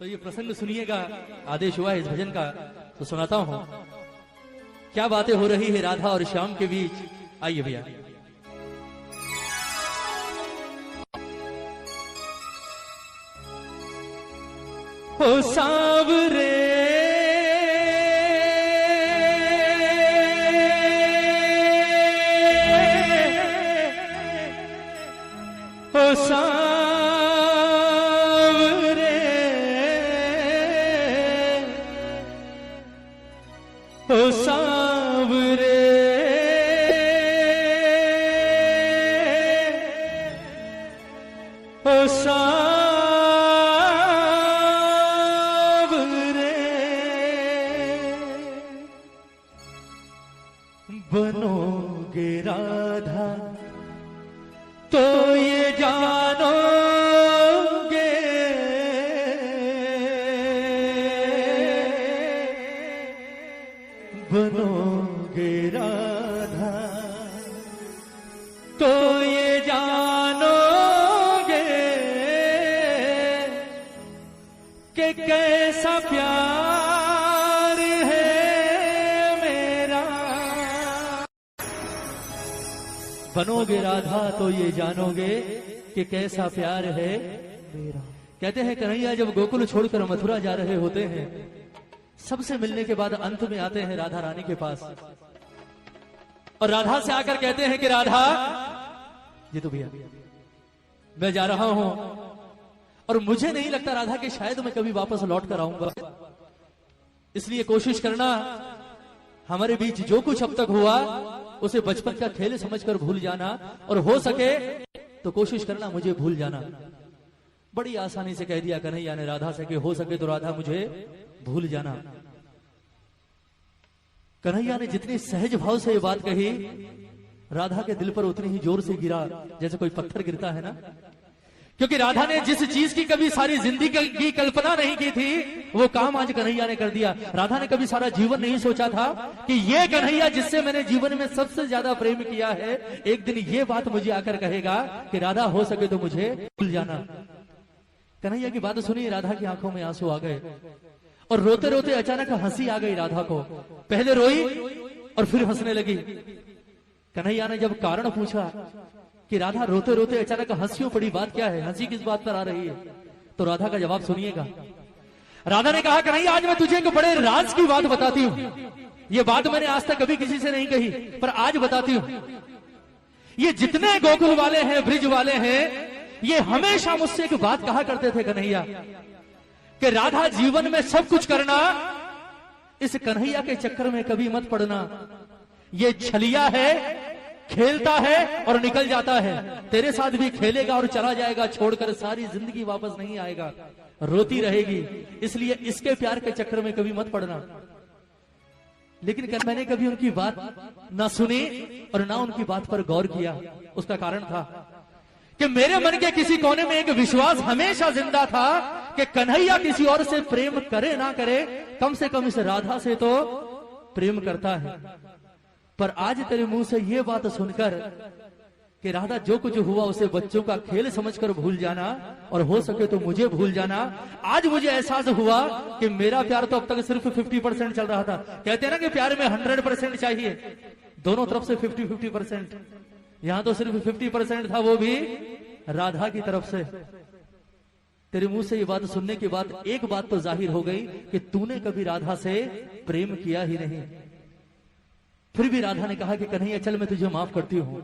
तो ये प्रसंग सुनिएगा, आदेश हुआ है इस भजन का तो सुनाता हूं। क्या बातें हो रही है राधा और श्याम के बीच, आइए भैया। हो सांवरे हो सांवरे हो सांवरे हो सांवरे बनोगे राधा तो ये जानोगे बनोगे राधा तो ये जानोगे कि कैसा प्यार है मेरा। बनोगे राधा तो ये जानोगे कि कैसा प्यार है मेरा। कहते हैं कन्हैया जब गोकुल छोड़कर मथुरा जा रहे होते हैं, सबसे मिलने के बाद अंत में आते हैं राधा रानी के पास और राधा से आकर कहते हैं कि राधा जी तो भैया मैं जा रहा हूं और मुझे नहीं लगता राधा कि शायद मैं कभी वापस लौट कर आऊंगा, इसलिए कोशिश करना हमारे बीच जो कुछ अब तक हुआ उसे बचपन का खेल समझकर भूल जाना और हो सके तो कोशिश करना मुझे भूल जाना। बड़ी आसानी से कह दिया कन्हैया ने राधा से कि हो सके तो राधा मुझे भूल जाना। कन्हैया ने जितनी सहज भाव से ये बात कही, राधा के दिल पर उतनी ही जोर से गिरा जैसे कोई पत्थर गिरता है ना, क्योंकि राधा ने जिस चीज की कभी सारी जिंदगी की कल्पना नहीं की थी वो काम आज कन्हैया ने कर दिया। राधा ने कभी सारा जीवन नहीं सोचा था कि ये कन्हैया जिससे मैंने जीवन में सबसे ज्यादा प्रेम किया है, एक दिन ये बात मुझे आकर कहेगा कि राधा हो सके तो मुझे भूल जाना। कन्हैया की बात सुनी, राधा की आंखों में आंसू आ गए और रोते रोते अचानक हंसी आ गई राधा को। पहले रोई और फिर हंसने लगी। कन्हैया ने जब कारण पूछा कि राधा रोते रोते अचानक हंसियों पड़ी, बात क्या है, हंसी किस बात पर आ रही है, तो राधा का जवाब सुनिएगा। राधा ने कहा कन्हैया आज मैं तुझे एक बड़े राज की बात बताती हूं। ये बात मैंने आज तक कभी किसी से नहीं कही पर आज बताती हूं। ये जितने गोकुल वाले हैं, ब्रिज वाले हैं, ये हमेशा मुझसे एक बात कहा करते थे कन्हैया कि राधा जीवन में सब कुछ करना, इस कन्हैया के चक्कर में कभी मत पड़ना। ये छलिया है, खेलता है और निकल जाता है, तेरे साथ भी खेलेगा और चला जाएगा, छोड़कर सारी जिंदगी वापस नहीं आएगा, रोती रहेगी, इसलिए इसके प्यार के चक्कर में कभी मत पड़ना। लेकिन मैंने कभी उनकी बात ना सुनी और ना उनकी बात पर गौर किया। उसका कारण था कि मेरे मन के किसी कोने में एक विश्वास हमेशा जिंदा था कि कन्हैया किसी और से प्रेम करे ना करे, कम से कम इस राधा से तो प्रेम करता है। पर आज तेरे मुंह से ये बात सुनकर कि राधा जो कुछ हुआ उसे बच्चों का खेल समझकर भूल जाना और हो सके तो मुझे भूल जाना, आज मुझे एहसास हुआ कि मेरा प्यार तो अब तक सिर्फ 50% चल रहा था। कहते हैं ना कि प्यार में 100% चाहिए, दोनों तरफ से 50-50%, यहां तो सिर्फ 50% था, वो भी राधा की तरफ से। तेरे मुंह से ये बात सुनने के बाद एक बात तो जाहिर हो गई कि तूने कभी राधा से प्रेम किया ही नहीं। फिर भी राधा ने कहा कि कन्हैया चल मैं तुझे माफ करती हूं।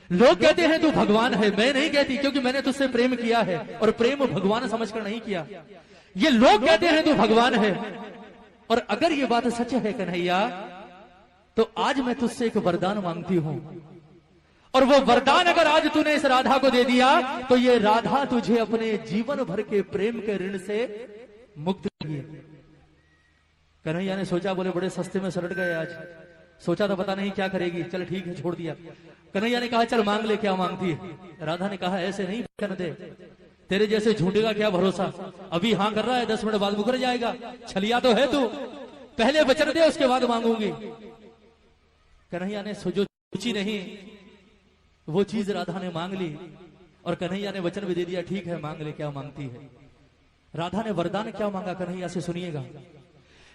लोग कहते हैं तू भगवान है, मैं नहीं कहती, क्योंकि मैंने तुझसे प्रेम किया है और प्रेम भगवान समझकर नहीं किया। ये लोग कहते हैं तू भगवान है, और अगर ये बात सच है कन्हैया तो आज मैं तुझसे एक वरदान मांगती हूं, और वो वरदान अगर आज तूने इस राधा को दे दिया तो ये राधा तुझे अपने जीवन भर के प्रेम के ऋण से मुक्त करेगी। कन्हैया ने सोचा, बोले बड़े सस्ते में सलट गए आज, सोचा था पता नहीं क्या करेगी, चल ठीक है छोड़ दिया। कन्हैया ने कहा चल मांग ले, क्या मांगती है। राधा ने कहा ऐसे नहीं करने दे, तेरे जैसे झूठे का क्या भरोसा, अभी हाँ कर रहा है 10 मिनट बाद मुकर जाएगा, छलिया तो है तू, पहले वचन दे उसके बाद मांगूंगी। कन्हैया ने जो सोची नहीं वो चीज राधा ने मांग ली और कन्हैया ने वचन भी दे दिया, ठीक है मांग ले क्या मांगती है। राधा ने वरदान क्या मांगा कन्हैया से, सुनिएगा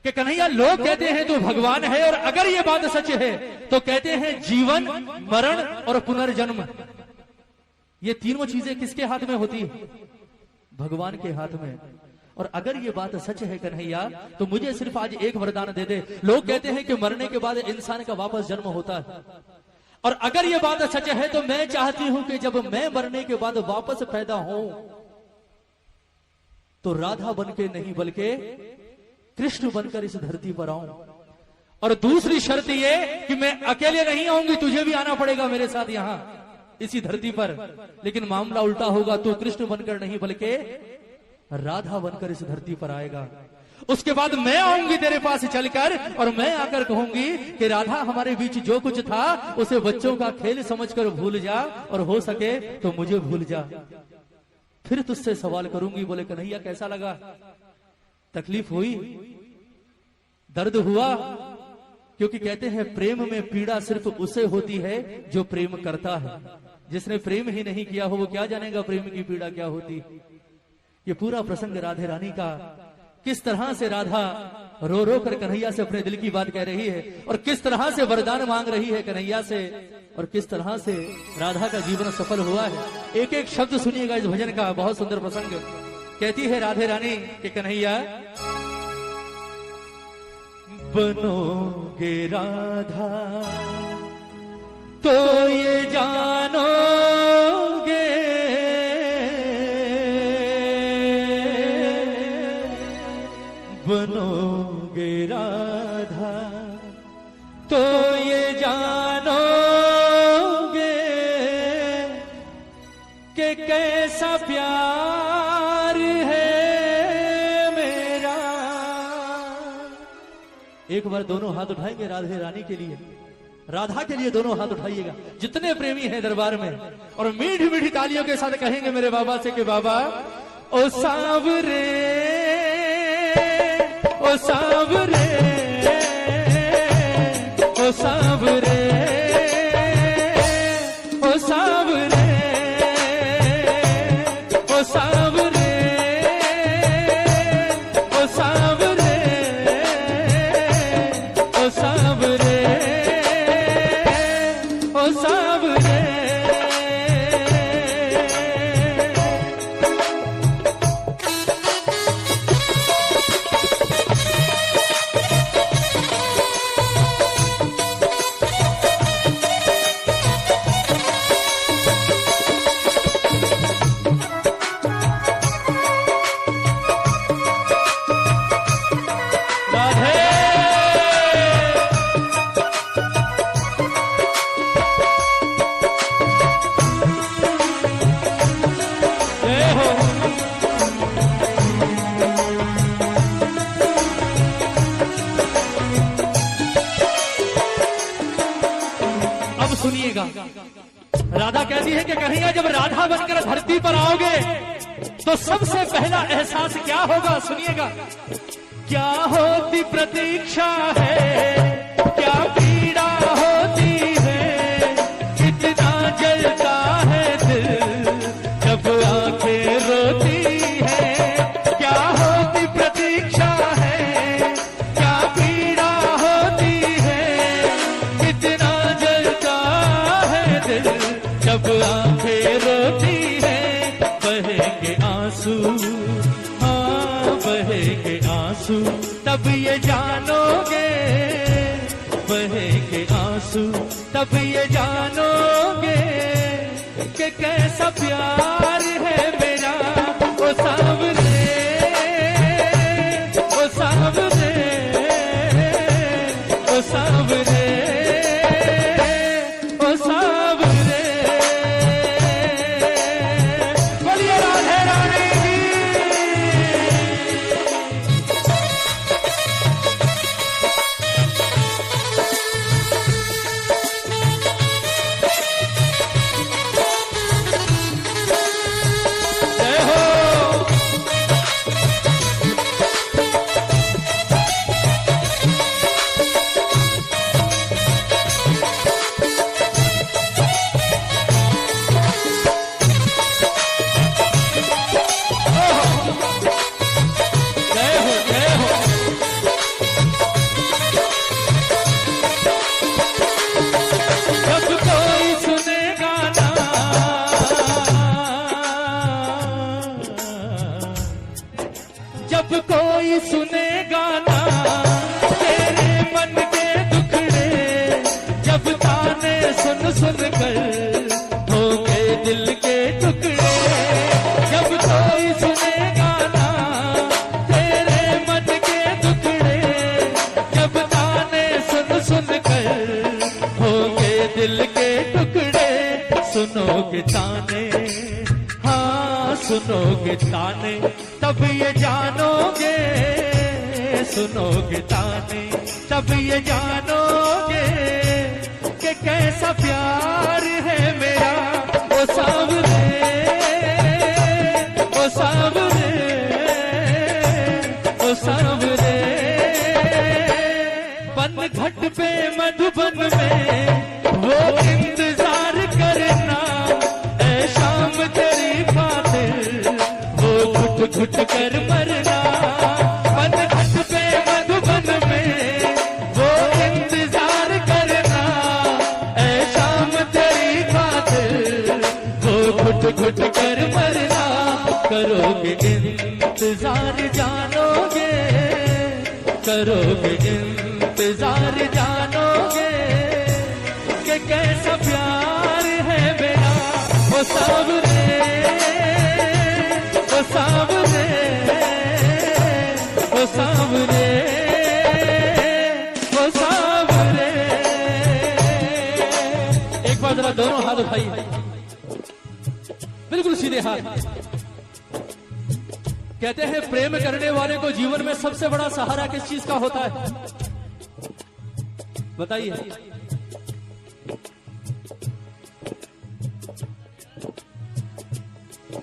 कि कन्हैया लोग कहते हैं तू भगवान है, और अगर ये बात सच है तो कहते हैं जीवन, मरण और पुनर्जन्म, ये तीनों चीजें किसके हाथ में होती है? भगवान के हाथ में। और अगर ये बात सच है कन्हैया तो मुझे सिर्फ आज एक वरदान दे दे। लोग कहते हैं कि मरने के बाद इंसान का वापस जन्म होता है, और अगर ये बात सच है तो मैं चाहती हूं कि जब मैं मरने के बाद वापस पैदा हूं तो राधा बनके नहीं बल्कि कृष्ण बनकर इस धरती पर आऊं। और दूसरी शर्त ये कि मैं अकेले नहीं आऊंगी, तुझे भी आना पड़ेगा मेरे साथ यहां इसी धरती पर। लेकिन मामला उल्टा होगा, तू कृष्ण बनकर नहीं बल्कि राधा बनकर इस धरती पर आएगा। उसके बाद मैं आऊंगी तेरे पास चलकर, और मैं आकर कहूंगी कि राधा हमारे बीच जो कुछ था उसे बच्चों का खेल समझकर भूल जा, और हो सके तो मुझे भूल जा। फिर तुझसे सवाल करूंगी। बोले कन्हैया कैसा लगा? तकलीफ हुई, दर्द हुआ? क्योंकि कहते हैं प्रेम में पीड़ा सिर्फ उसे होती है जो प्रेम करता है। जिसने प्रेम ही नहीं किया हो वो क्या जानेगा प्रेम की पीड़ा क्या होती। ये पूरा प्रसंग राधे रानी का, किस तरह से राधा रो रो कर कन्हैया से अपने दिल की बात कह रही है, और किस तरह से वरदान मांग रही है कन्हैया से, और किस तरह से राधा का जीवन सफल हुआ है। एक एक शब्द सुनिएगा इस भजन का, बहुत सुंदर प्रसंग। कहती है राधे रानी कि कन्हैया बनोगे राधा तो ये जानोगे, बनोगे राधा तो ये जानोगे कि कैसा प्यार है मेरा। एक बार दोनों हाथ उठाएंगे राधे रानी के लिए, राधा के लिए दोनों हाथ उठाइएगा जितने प्रेमी हैं दरबार में, और मीठी मीठी तालियों के साथ कहेंगे मेरे बाबा से कि बाबा ओ सांवरे, ओ सांवरे, ओ सांवरे, ओ सांवरे, ओ सांवरे, ओ सांवरे, ओ सांवरे, ओ सांवरे। सुनिएगा राधा कहती है कि कन्हैया जब राधा बनकर धरती पर आओगे तो सबसे पहला एहसास क्या होगा, सुनिएगा। क्या होती प्रतीक्षा है, क्या पीड़ा होती है, कितना जलता है दिल जब आंखें रोती है। क्या होती प्रतीक्षा है, क्या पीड़ा होती है, कितना जलता है दिल जब आंखें रोती है। बहेंगे आंसू, हाँ बहेंगे आंसू, तब ये जानोगे, बहेंगे आंसू तब ये जानोगे कि कैसा प्यार है मेरा। ओ सांवरे, ओ सांवरे, ओ सांवरे, ओ सांवरे। बोलिए राधे रानी की। जब कोई सुनेगा ना तेरे मन के दुखड़े, जब ताने सुन सुन कर होंगे दिल के टुकड़े, जब कोई सुनेगा ना तेरे मन के दुखड़े, जब ताने सुन सुन कर होंगे दिल के टुकड़े, सुनोगे ताने, हाँ सुनोगे ताने तब ये जानोगे, सुनोगे ताने तब ये जानोगे कि कैसा प्यार है मेरा ओ सावरे, ओ सावरे, ओ सावरे। बन घट पे मधुबन में वो इंतजार करना, ऐ शाम तेरी खातिर वो घुट घुट कर मरना। बन घट पे मधुबन में वो इंतजार करना, ऐ शाम तेरी खातिर वो घुट घुट कर मरना। करोगे इंतजार जानोगे, करोगे इंतजार जानोगे कि कैसा प्यार है मेरा ओ सावरे, ओ सावरे, ओ सावरे, ओ सावरे। एक बार जरा दोनों हाथ उठाइए, बिल्कुल सीधे हाथ। कहते हैं प्रेम करने वाले को जीवन में सबसे बड़ा सहारा किस चीज का होता है, बताइए।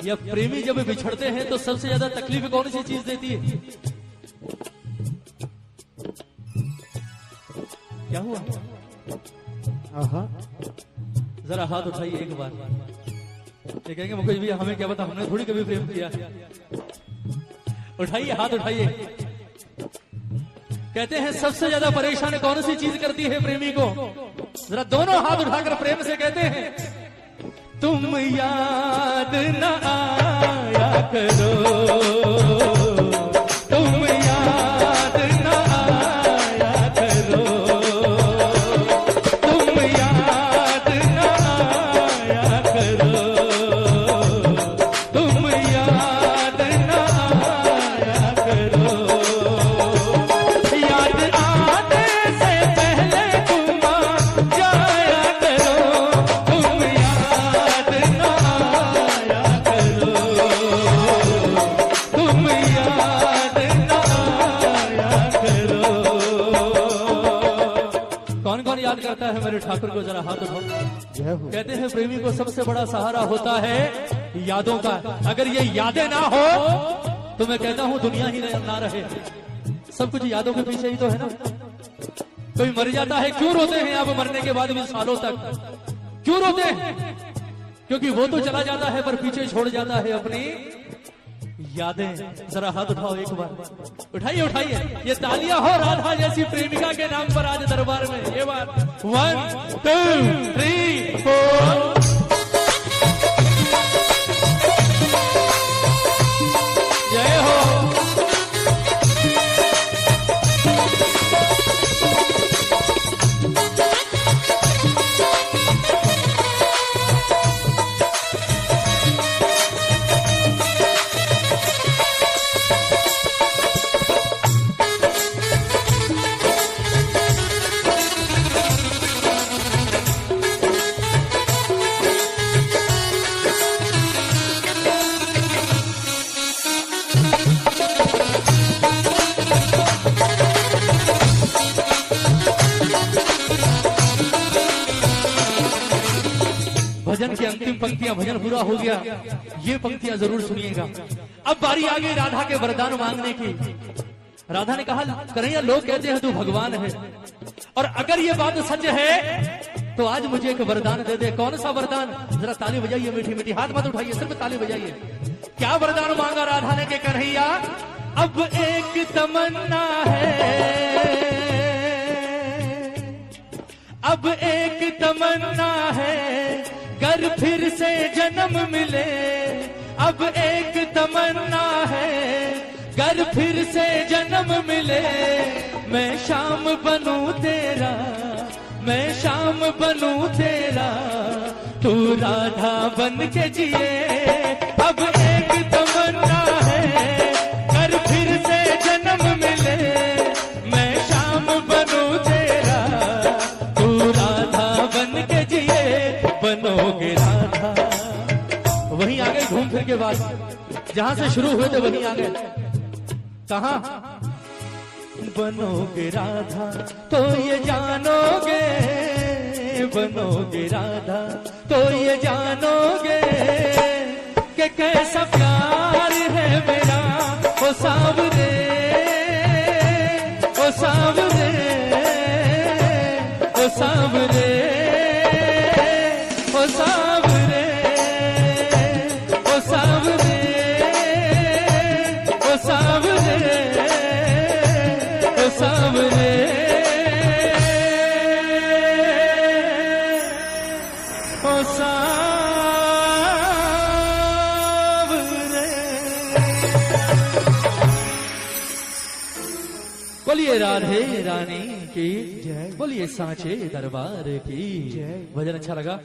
या प्रेमी जब बिछड़ते हैं तो सबसे ज्यादा तकलीफ कौन सी चीज देती है? क्या हुआ? जरा हाथ उठाइए एक बार। ये कहेंगे मुकेश भैया हमें क्या पता, हमने थोड़ी कभी प्रेम किया। उठाइए हाथ उठाइए। कहते हैं सबसे ज्यादा परेशान कौन सी चीज करती है प्रेमी को? जरा दोनों हाथ उठाकर प्रेम से कहते हैं, तुम याद न आया करो, तुम याद न आया करो, तुम याद न आया करो, तुम याद न आया करो। याद आने से पहले तुम आ जाया करो, तुम याद न आया करो, तुम याद न आया करो। कौन कौन याद करता है मेरे ठाकुर को? जरा हाथ उठाओ। कहते हैं प्रेमी को सबसे बड़ा सहारा होता है यादों का। अगर ये यादें ना हो तो मैं कहता हूं दुनिया ही ना रहे। सब कुछ यादों के पीछे ही तो है ना। कोई मर जाता है, क्यों रोते हैं आप मरने के बाद भी सालों तक? क्यों रोते हैं? क्योंकि वो तो चला जाता है पर पीछे छोड़ जाता है अपनी यादें। जरा हाथ उठाओ एक बार, उठाइए उठाइए। ये तालियां हो राधा जैसी प्रेमिका के नाम पर आज दरबार में। ये बात 1 2 3 4। जय हो। भजन की अंतिम पंक्तियां, भजन पूरा हो गया, ये पंक्तियां जरूर सुनिएगा। अब बारी आ गई राधा के वरदान मांगने की। राधा ने कहा, कन्हैया लोग कहते हैं तू भगवान है, और अगर ये बात सच है तो आज मुझे एक वरदान दे दे। कौन सा वरदान? जरा ताली बजाइए मीठी मीठी, हाथ मत उठाइए, सिर्फ ताली बजाइए। क्या वरदान मांगा राधा ने कि कन्हैया अब एक तमन्ना है, अब एक तमन्ना है, गर फिर से जन्म मिले। अब एक तमन्ना है, गर फिर से जन्म मिले मैं शाम बनूं तेरा, मैं शाम बनूं तेरा, तू राधा बन के जिए। अब एक तमन्ना है गर फिर से जन्म मिले मैं शाम बनूं तेरा, तू राधा बन के जिए। बनोगे राधा, वहीं आ गए घूम फिर के बाद, जहां से शुरू हुए थे वहीं आ गए। कहा बनोगे राधा तो ये जानोगे, बनोगे राधा तो ये जानोगे कि कैसा प्यार है मेरा। ओ सावरे, ओ सावरे, ओ सावरे, ओ सावरे, ओ सावरे, ओ सावरे, ओ सावरे, ओ सावरे। बोलिए राधे रानी की जय, बोलिए सांचे दरबार की जय। भजन अच्छा लगा?